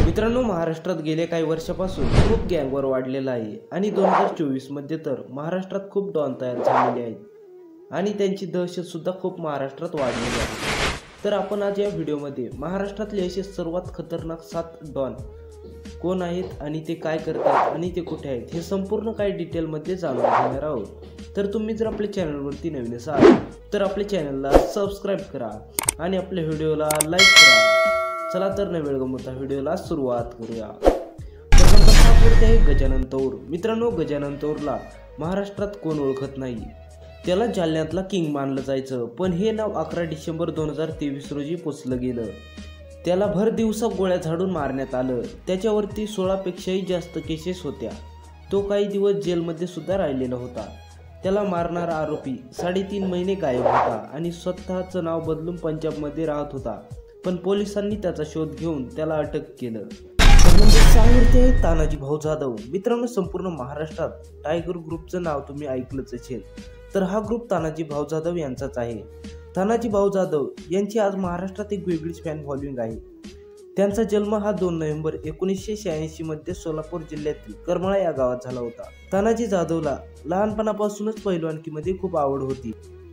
मित्रांनो, महाराष्ट्रात गेल्या काही वर्षापासून खूप गँगवर वाढलेला आहे आणि 2024 मध्ये तर महाराष्ट्रात खूप डॉन तयार झालेले आहेत आणि त्यांची दहशत सुद्धा खूप महाराष्ट्रात वाढलेली आहे। तर आपण आज या व्हिडिओमध्ये महाराष्ट्रातले असे सर्वात खतरनाक 7 डॉन कोण आहेत आणि ते काय करतात आणि ते कुठे आहेत हे संपूर्ण काही डिटेलमध्ये जाणून घेणार आहोत। तर तुम्ही जर आपल्या चॅनलवरती नवीन असाल तर आपल्या चॅनलला सबस्क्राइब करा आणि आपल्या व्हिडिओला लाईक करा। चला तर न वेळ गमवता व्हिडिओला सुरुवात करूया। तर नंबर 7 वरती आहे गजानन तौर। मित्रांनो, गजानन तौरला महाराष्ट्रात कोण ओळखत नाही। त्याला जालन्यातला किंग मानलं जायचं, पण हे नाव 11 डिसेंबर 2023 रोजी पोचलं गेलं। त्याला भर दिवसा गोळ्या झाडून मारण्यात आलं। त्याच्यावरती 16 पेक्षाही जास्त केसेस होत्या। तो काही दिवस जेलमध्ये सुद्धा राहिलेला होता। त्याला मारणारा आरोपी 3.5 महिने गायब होता आणि स्वतःचं नाव बदलून पंजाबमध्ये राहत होता, पण पोलिसांनी त्याचा शोध घेऊन त्याला अटक केलं। नंबर 6 वरती आहे तानाजी भाऊ जाधव। मित्रांनो, संपूर्ण महाराष्ट्रात टायगर ग्रुपचं नाव तुम्ही ऐकलंच असेल, तर हा ग्रुप तानाजी भाऊ जाधव यांचाच आहे। तानाजी भाऊ जाधव यांची आज महाराष्ट्रात एक वेगळीच फॅन फॉलोइंग आहे। त्यांचा जन्म हा 2 नोव्हेंबर 1986 मध्ये सोलापूर जिल्ह्यातील करमाळा या गावात झाला होता। तानाजी जाधवला लहानपणापासूनच पैलवानकीमध्ये खूप आवड होती,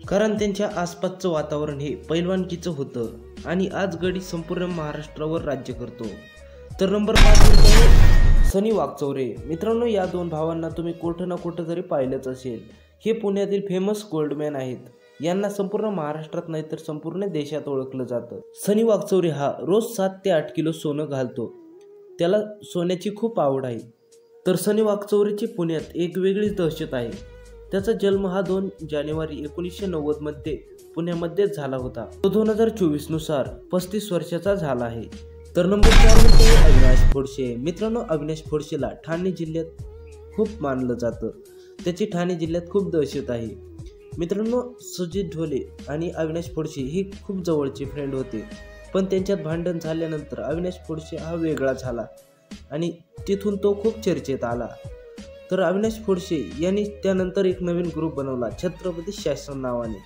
कारण त्यांच्या आसपासचं वातावरण हे पैलवानकीचं होतं आणि आज गडी संपूर्ण महाराष्ट्रावर राज्य करतो। तर नंबर 5 वरती आहे सनी वाकचौरे। मित्रांनो, या 2 भावांना तुम्ही कुठं ना कुठं तरी पाहिलंच असेल। हे पुण्यातील फेमस गोल्डमॅन आहेत। यांना संपूर्ण महाराष्ट्रात नाही तर संपूर्ण देशात ओळखलं जातं। सनी वाकचौरे हा रोज 7 ते 8 किलो सोनं घालतो। त्याला सोन्याची खूप आवड आहे। तर सनी वाकचौरेची पुण्यात एक वेगळीच दहशत आहे। त्याचा जन्म हा 2 जानेवारी 1990 मध्ये पुण्यामध्येच झाला होता। तो 2024 नुसार 35 वर्षाचा झाला आहे। तर नंबर 4 वरती अविनाश फोडसे। मित्रांनो, अविनाश फोडसेला ठाणे जिल्ह्यात खूप मानलं जातं। त्याची ठाणे जिल्ह्यात खूप दहशत आहे। मित्रांनो, सुजित ढोले आणि अविनाश फोडसे हे खूप जवळचे फ्रेंड होते, पण त्यांच्यात भांडण झाल्यानंतर अविनाश फोडसे हा वेगळा झाला आणि तिथून तो खूप चर्चेत आला। तर अविनाश फोडसे यांनी त्यानंतर एक नवीन ग्रुप बनवला छत्रपती शासन नावाने।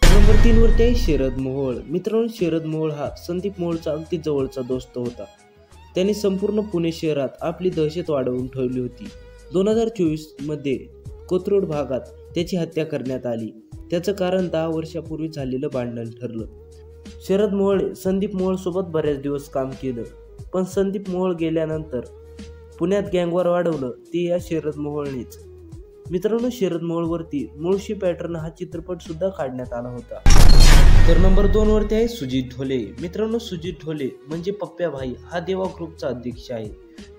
नंबर 3 वरती आहे शरद मोहोळ। मित्रांनो, शरद मोहोळ हा संदीप मोहोळचा अगदी जवळचा दोस्त होता। त्याने संपूर्ण पुणे शहरात आपली दहशत वाढवून ठेवली होती। 2024 मध्ये कोथरूड भागात त्याची हत्या करण्यात आली। त्याचं कारण 10 वर्षापूर्वी झालेलं भांडण ठरलं। शरद मोहोळ संदीप मोहोळ सोबत बऱ्याच दिवस काम केलं, पण संदीप मोहोळ गेल्यानंतर पुण्यात गँगवॉर वाढवलं ते या शरद मोहोळनेच। मित्रांनो, शरद मोहोळवरती मुळशी पॅटर्न हा चित्रपट सुद्धा काढण्यात आला होता। तर नंबर 2 वरती आहे सुजित ढोले। मित्रांनो, सुजित ढोले म्हणजे पप्प्या भाई हा देवा ग्रुपचा अध्यक्ष आहे।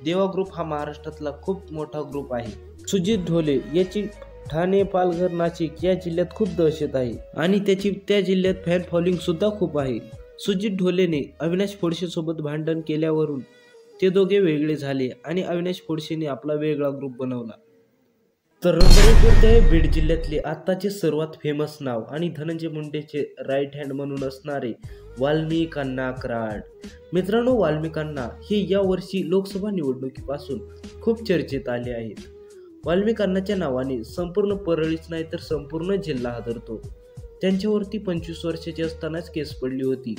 देवा ग्रुप हा महाराष्ट्रातला खूप मोठा ग्रुप आहे। सुजित ढोले याची ठाणे, पालघर, नाशिक या जिल्ह्यात खूप दहशत आहे आणि त्याची त्या जिल्ह्यात फॅन फॉलोइंग सुद्धा खूप आहे। सुजित ढोलेने अविनाश फोडसे सोबत भांडण केल्यावरून ते दोघे वेगळे झाले आणि अविनाश फोडसेने आपला वेगळा ग्रुप बनवला। तर नंबर 1 वरती आहे बीड जिल्ह्यातले आत्ताचे सर्वात फेमस नाव आणि धनंजय मुंडेचे राईट हँड म्हणून असणारे वाल्मिक अण्णा कराड। मित्रांनो, वाल्मिक अण्णा हे या वर्षी लोकसभा निवडणुकीपासून खूप चर्चेत आले आहेत। वाल्मिक अण्णाच्या नावाने संपूर्ण परळीच नाही तर संपूर्ण जिल्हा हादरतो। त्यांच्यावरती 25 वर्षाची असतानाच केस पडली होती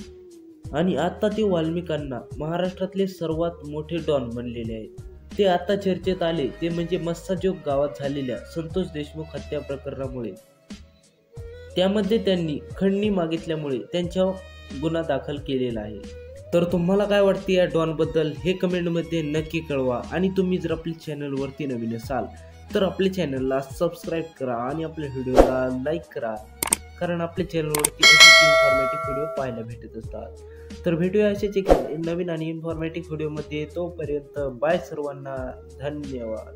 आणि आता ते वाल्मिक अण्णा महाराष्ट्रातले सर्वात मोठे डॉन बनलेले आहेत। ते आता चर्चेत आले ते म्हणजे मस्साजोग गावात झालेल्या संतोष देशमुख हत्या प्रकरणामुळे। त्यामध्ये त्यांनी खंडणी मागितल्यामुळे त्यांच्यावर गुन्हा दाखल केलेला आहे। तर तुम्हाला काय वाटते या डॉन बद्दल हे कमेंटमध्ये नक्की कळवा आणि तुम्ही जर आपल्या चॅनलवरती नवीन असाल तर आपल्या चॅनलला सबस्क्राईब करा आणि आपल्या व्हिडिओला लाईक करा, कारण आपल्या चॅनलवरती असेच इन्फॉर्मेटिव्ह व्हिडिओ पाहायला भेटत असतात। तर भेटूया असेच एक नवीन आणि इन्फॉर्मेटिव्ह व्हिडिओमध्ये। तोपर्यंत बाय सर्वांना, धन्यवाद।